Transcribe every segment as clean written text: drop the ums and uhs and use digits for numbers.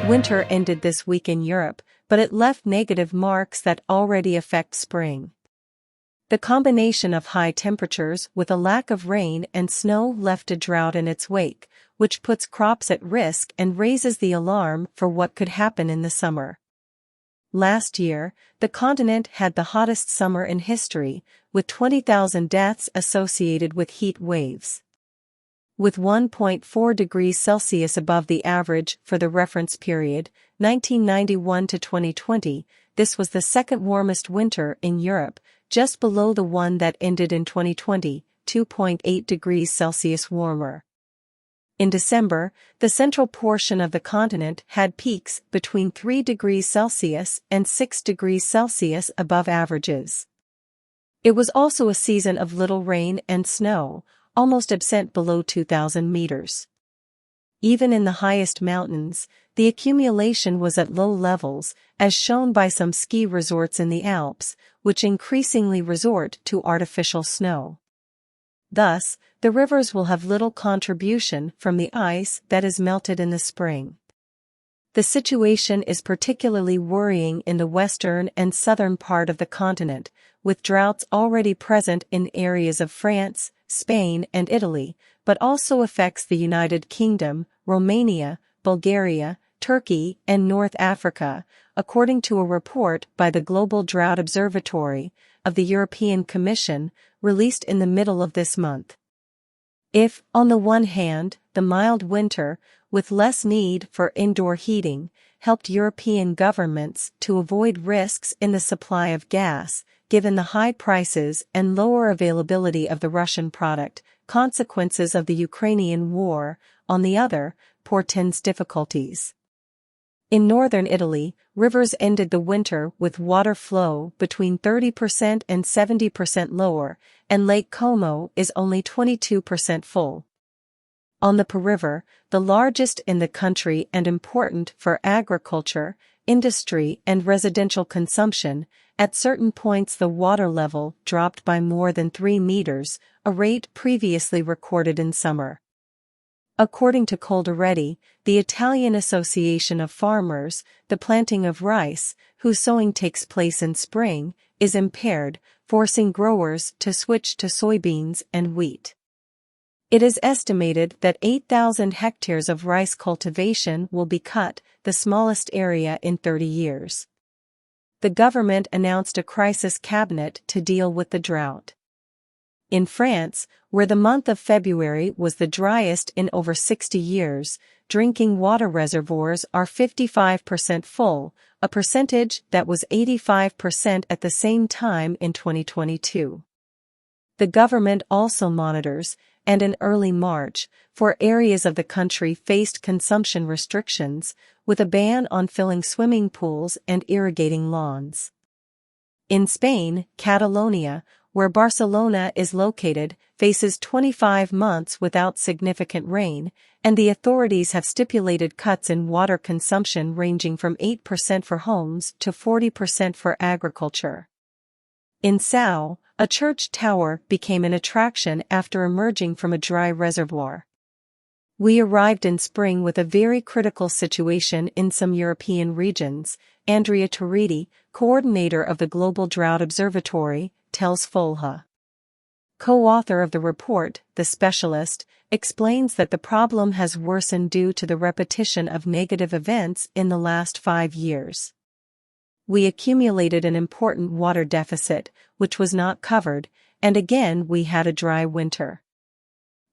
Winter ended this week in Europe, but it left negative marks that already affect spring. The combination of high temperatures with a lack of rain and snow left a drought in its wake, which puts crops at risk and raises the alarm for what could happen in the summer. Last year, the continent had the hottest summer in history, with 20,000 deaths associated with heat waves. With 1.4 degrees Celsius above the average for the reference period, 1991 to 2020, this was the second warmest winter in Europe, just below the one that ended in 2020, 2.8 degrees Celsius warmer. In December, the central portion of the continent had peaks between 3 degrees Celsius and 6 degrees Celsius above averages. It was also a season of little rain and snow, almost absent below 2,000 meters. Even in the highest mountains, the accumulation was at low levels, as shown by some ski resorts in the Alps, which increasingly resort to artificial snow. Thus, the rivers will have little contribution from the ice that is melted in the spring. The situation is particularly worrying in the western and southern part of the continent, with droughts already present in areas of France, Spain, and Italy, but also affects the United Kingdom, Romania, Bulgaria, Turkey, and North Africa, according to a report by the Global Drought Observatory of the European Commission, released in the middle of this month. If, on the one hand, the mild winter, with less need for indoor heating, helped European governments to avoid risks in the supply of gas, given the high prices and lower availability of the Russian product, consequences of the Ukrainian war, on the other, portends difficulties. In northern Italy, rivers ended the winter with water flow between 30% and 70% lower, and Lake Como is only 22% full. On the Po River, the largest in the country and important for agriculture, industry, and residential consumption, at certain points the water level dropped by more than 3 meters, a rate previously recorded in summer. According to Coldiretti, the Italian Association of Farmers, the planting of rice, whose sowing takes place in spring, is impaired, forcing growers to switch to soybeans and wheat. It is estimated that 8,000 hectares of rice cultivation will be cut, the smallest area in 30 years. The government announced a crisis cabinet to deal with the drought. In France, where the month of February was the driest in over 60 years, drinking water reservoirs are 55% full, a percentage that was 85% at the same time in 2022. The government also monitors, and in early March, for areas of the country faced consumption restrictions, with a ban on filling swimming pools and irrigating lawns. In Spain, Catalonia, where Barcelona is located, faces 25 months without significant rain, and the authorities have stipulated cuts in water consumption ranging from 8% for homes to 40% for agriculture. In São, a church tower became an attraction after emerging from a dry reservoir. We arrived in spring with a very critical situation in some European regions, Andrea Torriti, coordinator of the Global Drought Observatory, tells Folha. Co-author of the report, the specialist, explains that the problem has worsened due to the repetition of negative events in the last 5 years. We accumulated an important water deficit, which was not covered, and again we had a dry winter.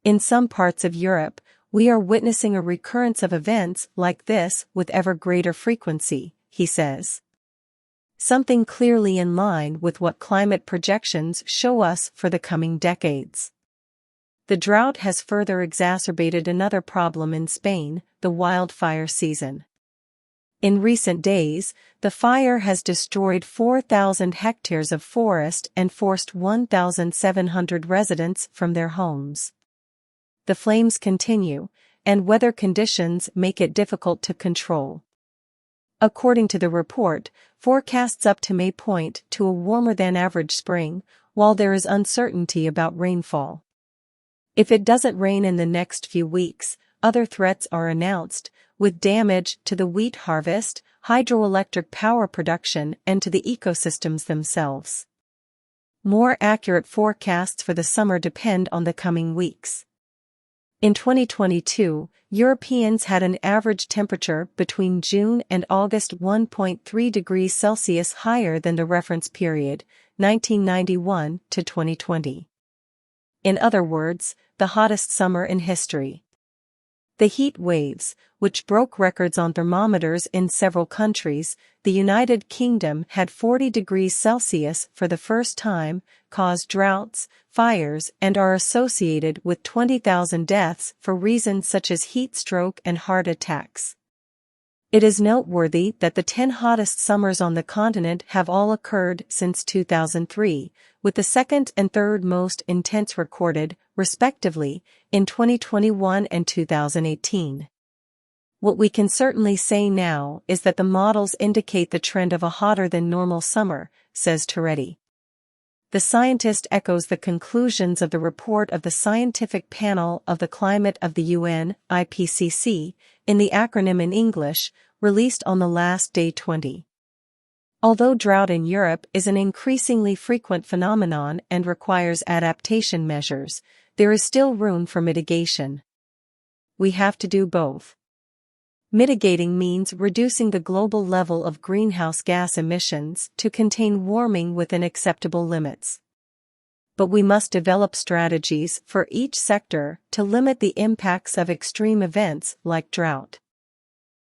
In some parts of Europe, we are witnessing a recurrence of events like this with ever greater frequency, he says. Something clearly in line with what climate projections show us for the coming decades. The drought has further exacerbated another problem in Spain, the wildfire season. In recent days, the fire has destroyed 4,000 hectares of forest and forced 1,700 residents from their homes. The flames continue, and weather conditions make it difficult to control. According to the report, forecasts up to May point to a warmer-than-average spring, while there is uncertainty about rainfall. If it doesn't rain in the next few weeks, other threats are announced, with damage to the wheat harvest, hydroelectric power production, and to the ecosystems themselves. More accurate forecasts for the summer depend on the coming weeks. In 2022, Europeans had an average temperature between June and August 1.3 degrees Celsius higher than the reference period, 1991 to 2020. In other words, the hottest summer in history. The heat waves, which broke records on thermometers in several countries, the United Kingdom had 40 degrees Celsius for the first time, caused droughts, fires, and are associated with 20,000 deaths for reasons such as heat stroke and heart attacks. It is noteworthy that the 10 hottest summers on the continent have all occurred since 2003, with the second and third most intense recorded, respectively, in 2021 and 2018. What we can certainly say now is that the models indicate the trend of a hotter than normal summer, says Toretti. The scientist echoes the conclusions of the report of the Scientific Panel of the Climate of the UN, IPCC, in the acronym in English, released on the last day 20. Although drought in Europe is an increasingly frequent phenomenon and requires adaptation measures, there is still room for mitigation. We have to do both. Mitigating means reducing the global level of greenhouse gas emissions to contain warming within acceptable limits. But we must develop strategies for each sector to limit the impacts of extreme events like drought.